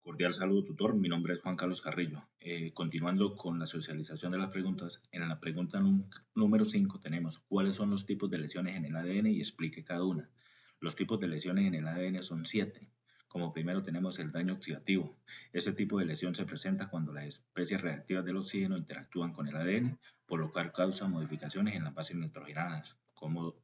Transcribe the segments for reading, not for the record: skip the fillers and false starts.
Cordial saludo, tutor. Mi nombre es Juan Carlos Carrillo. Continuando con la socialización de las preguntas, en la pregunta número 5 tenemos cuáles son los tipos de lesiones en el ADN y explique cada una. Los tipos de lesiones en el ADN son 7. Como primero tenemos el daño oxidativo. Este tipo de lesión se presenta cuando las especies reactivas del oxígeno interactúan con el ADN, por lo cual causa modificaciones en las bases nitrogenadas. Como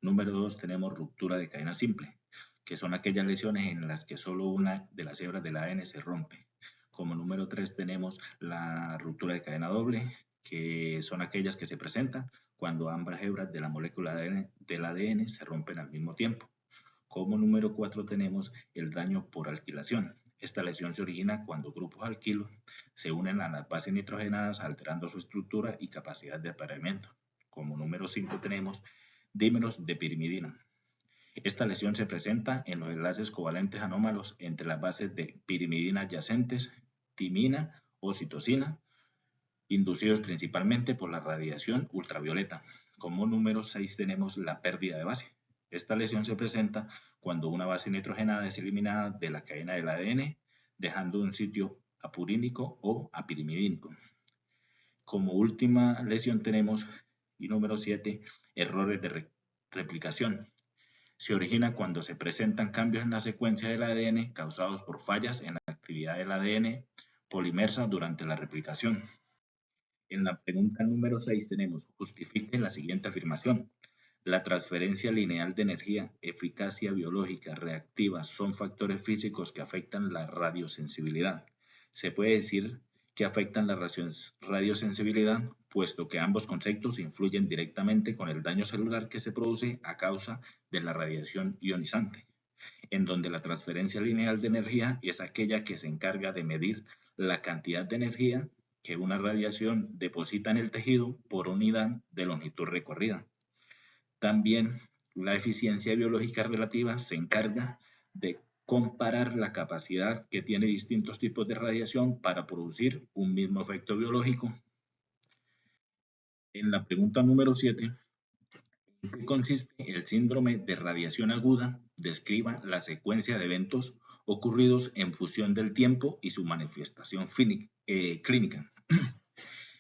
número 2 tenemos ruptura de cadena simple, que son aquellas lesiones en las que solo una de las hebras del ADN se rompe. Como número 3 tenemos la ruptura de cadena doble, que son aquellas que se presentan cuando ambas hebras de la molécula del ADN se rompen al mismo tiempo. Como número 4 tenemos el daño por alquilación. Esta lesión se origina cuando grupos alquilos se unen a las bases nitrogenadas alterando su estructura y capacidad de apareamiento. Como número 5 tenemos dímeros de pirimidina. Esta lesión se presenta en los enlaces covalentes anómalos entre las bases de pirimidina adyacentes, timina o citosina, inducidos principalmente por la radiación ultravioleta. Como número 6 tenemos la pérdida de base. Esta lesión se presenta cuando una base nitrogenada es eliminada de la cadena del ADN, dejando un sitio apurínico o apirimidínico. Como última lesión tenemos, y número 7, errores de replicación. Se origina cuando se presentan cambios en la secuencia del ADN causados por fallas en la actividad del ADN polimersa durante la replicación. En la pregunta número 6 tenemos, justifique la siguiente afirmación. La transferencia lineal de energía, eficacia biológica, reactiva son factores físicos que afectan la radiosensibilidad. Se puede decir que afectan la radiosensibilidad, puesto que ambos conceptos influyen directamente con el daño celular que se produce a causa de la radiación ionizante, en donde la transferencia lineal de energía es aquella que se encarga de medir la cantidad de energía que una radiación deposita en el tejido por unidad de longitud recorrida. También la eficiencia biológica relativa se encarga de comparar la capacidad que tiene distintos tipos de radiación para producir un mismo efecto biológico. En la pregunta número 7, ¿en qué consiste el síndrome de radiación aguda? Describa la secuencia de eventos ocurridos en función del tiempo y su manifestación clínica.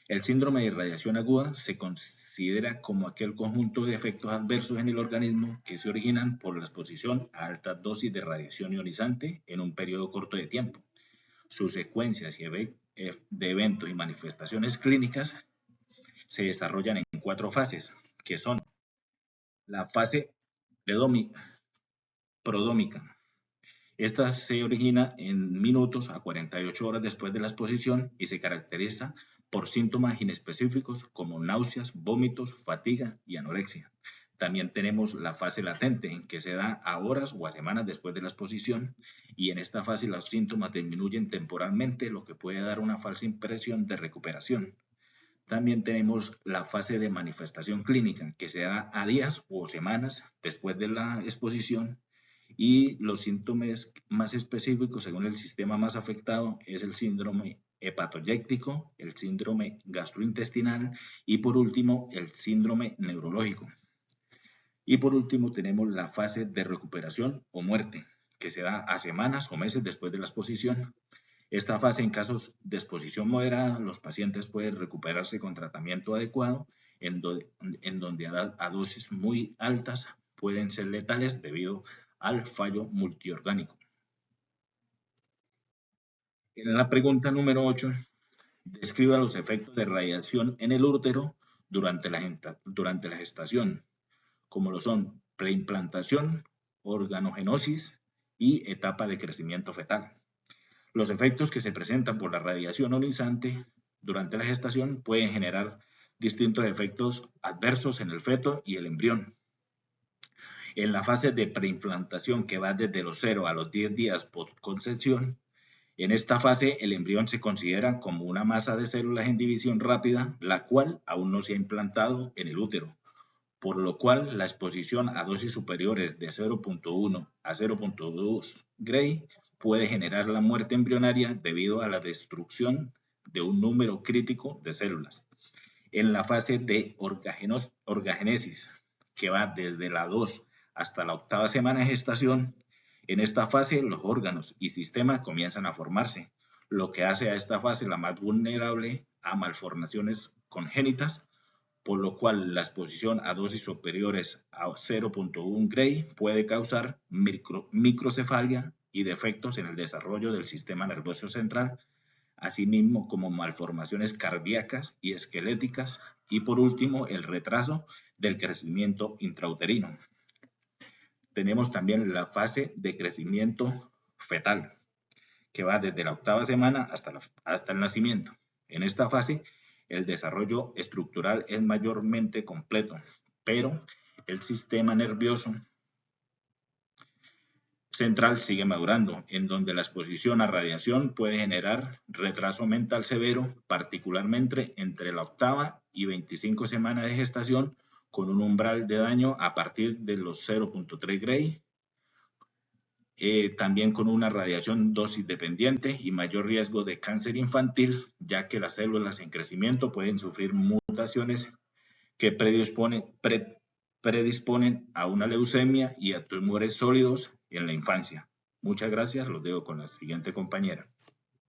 El síndrome de radiación aguda se considera como aquel conjunto de efectos adversos en el organismo que se originan por la exposición a altas dosis de radiación ionizante en un periodo corto de tiempo. Sus secuencias de eventos y manifestaciones clínicas se desarrollan en 4 fases, que son la fase prodómica. Esta se origina en minutos a 48 horas después de la exposición y se caracteriza por síntomas inespecíficos como náuseas, vómitos, fatiga y anorexia. También tenemos la fase latente, que se da a horas o a semanas después de la exposición, y en esta fase los síntomas disminuyen temporalmente, lo que puede dar una falsa impresión de recuperación. También tenemos la fase de manifestación clínica, que se da a días o semanas después de la exposición, y los síntomas más específicos según el sistema más afectado es el síndrome hepatoyéctico, el síndrome gastrointestinal y por último el síndrome neurológico. Y por último tenemos la fase de recuperación o muerte, que se da a semanas o meses después de la exposición. Esta fase, en casos de exposición moderada, los pacientes pueden recuperarse con tratamiento adecuado, en donde a dosis muy altas pueden ser letales debido al fallo multiorgánico. En la pregunta número 8, describa los efectos de radiación en el útero durante la gestación, como lo son preimplantación, organogenosis y etapa de crecimiento fetal. Los efectos que se presentan por la radiación ionizante durante la gestación pueden generar distintos efectos adversos en el feto y el embrión. En la fase de preimplantación, que va desde los 0 a los 10 días post-concepción, en esta fase el embrión se considera como una masa de células en división rápida, la cual aún no se ha implantado en el útero, por lo cual la exposición a dosis superiores de 0.1 a 0.2 Gray puede generar la muerte embrionaria debido a la destrucción de un número crítico de células. En la fase de orgagénesis, que va desde la 2 hasta la 8ª semana de gestación, En esta fase, los órganos y sistemas comienzan a formarse, lo que hace a esta fase la más vulnerable a malformaciones congénitas, por lo cual la exposición a dosis superiores a 0.1 Gray puede causar microcefalia y defectos en el desarrollo del sistema nervioso central, asimismo como malformaciones cardíacas y esqueléticas, y por último el retraso del crecimiento intrauterino. Tenemos también la fase de crecimiento fetal, que va desde la 8ª semana hasta el nacimiento. En esta fase, el desarrollo estructural es mayormente completo, pero el sistema nervioso central sigue madurando, en donde la exposición a radiación puede generar retraso mental severo, particularmente entre la 8ª y 25 semanas de gestación, con un umbral de daño a partir de los 0.3 Gray, también con una radiación dosis dependiente y mayor riesgo de cáncer infantil, ya que las células en crecimiento pueden sufrir mutaciones que predisponen a una leucemia y a tumores sólidos en la infancia. Muchas gracias, los dejo con la siguiente compañera.